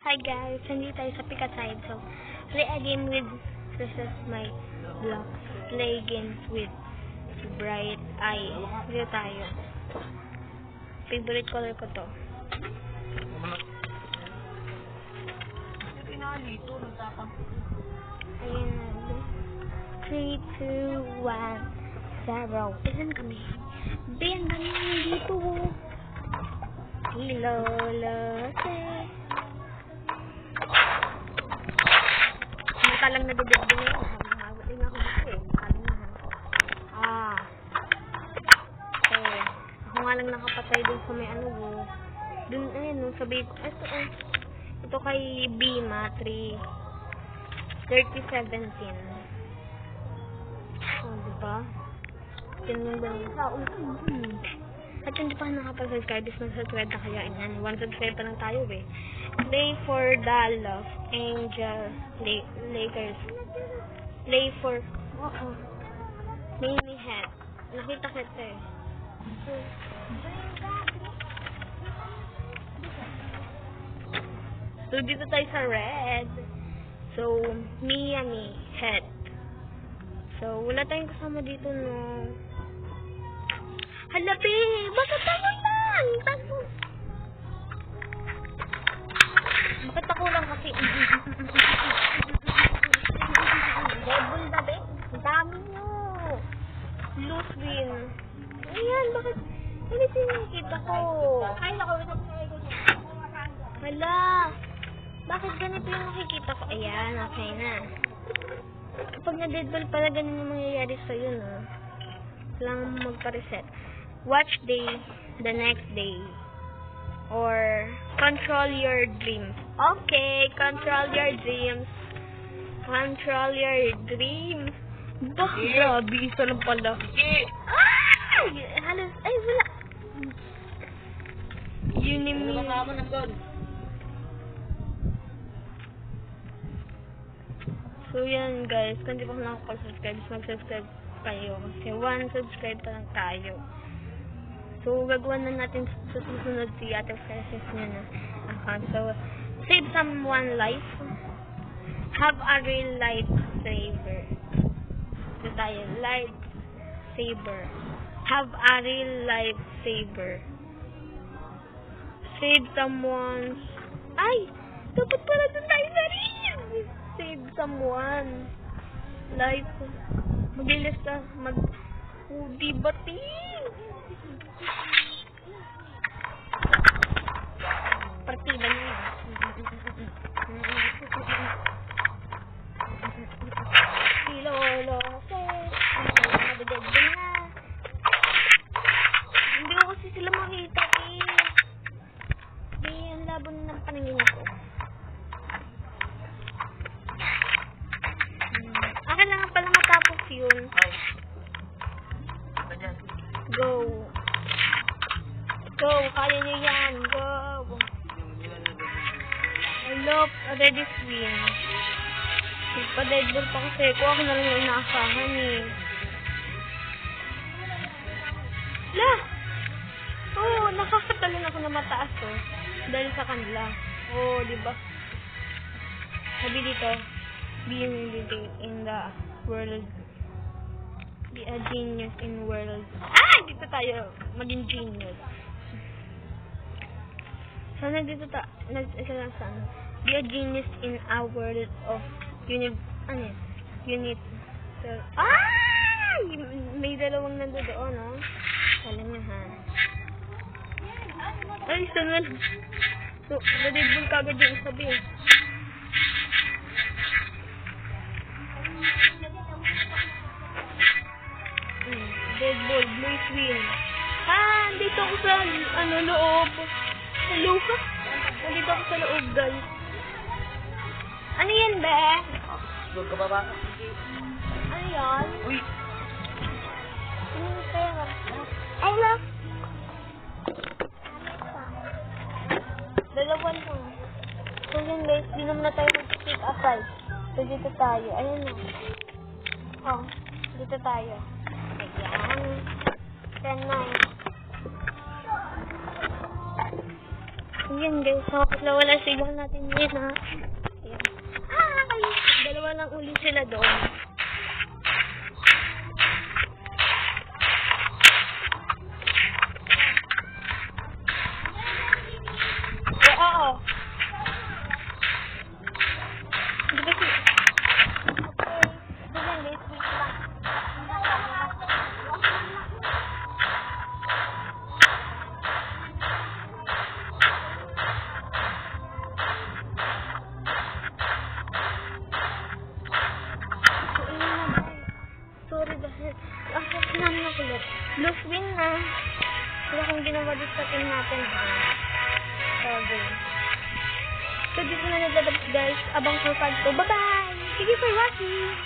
Hi guys, hindi tayo sa Pikaside. So, play a game with versus my block. Play games with bright eye. Dito tayo. Favorite color ko to. Ayun na. 3, 2, 1, 0. Ilan kami? Ben, kami dito. Ilolote. Makalang nagabig din ako. Habang din ako dito eh. Makalangahan ko. Okay. Ako nga lang nakapatay dun sa may ano ko. Dun, ayun, sabi ko. Ito kay Bima 3017. Oh, diba? Ganun ba naman? At hindi pa nakapag-subscribe, mag-subscribe na kaya yan. 1 subscribe pa lang tayo eh. Play for the love, angel, Lakers. Play for, mini hat. Nakita kita eh. So, dito tayo sa red. So, Miami hat. So, wala tayong kasama dito, no? Halabi! Bakit tayo yan? Bakit ako lang kasi? Devil na be? Ang dami nyo! Loose win. Ayan, bakit? Ano sinakita ko? Ay, hala! Bakit ganito yung nakikita ko? Ayan, okay na. Kapag na-deadball pala, ganun yung mangyayari sa'yo, no? Lang magpa-reset. Watch day the next day. Or control your dreams. Okay, control your dreams. Control your dreams. Bakit grabe? Isa lang pala. Ay! Halos, ay wala. Unimi. So yan guys, kung di pa ako nakapag-subscribe, mag-subscribe kayo. Kasi 1 subscribe pa lang tayo. So, gagawa na natin sa susunod si Ate Frances niya na account. So, save someone life. Have a real life saver. So, tayo, life saver. Have a real life saver. Save someone's... Ay! Dapat pala doon tayo na rin! Save someone. Life. Maglilista. Diba, partida niya. Lolo kasi nabigay na. Hindi ko kasi sila makita eh. Hindi ang labon ng paningin ko. Akin lang pala matapos yun. Go. Go, kaya niyo yan. Go. I love already swim. Pa-deadball pa kasi. Kung ako na lang yung inaasahan eh. La! Oo, nakakatalon ako na mataas oh. Dahil sa kanila. Oo, diba? Sabi dito, being in the world. Be a genius in world. Dito tayo maging genius. Sana dito be a genius in a world of unit. So, may dalawang nandoon, no? Alam niya, ha? Ay, sunod. So, nadidbol kagad yung sabi. Deadball, blue swing. Dito ako sa, loob. Hello ka? Nandito ako sa loob, guys. Ano yan, be? Doon ka baba? Ano yan? Uy! Ano yung pera? Ay, love! Dalawan mo. So yun, guys. Di naman na tayo mag-pick up, guys. So, dito tayo. Ayan na. Oh, dito tayo. Ayan. 10-9. Ayan guys, so wala sila natin yun ha. Ayan. Dalawa lang ulit sila doon. Oo. Di ba si... Okay. Ayan guys, wait lang. Sorry dahil lang na kulit. Lose win na. Wala kong ginawa dito sa team natin ha. Okay. So dito na nagtatapos guys. Abang for part 2. Bye bye! Thank you for watching!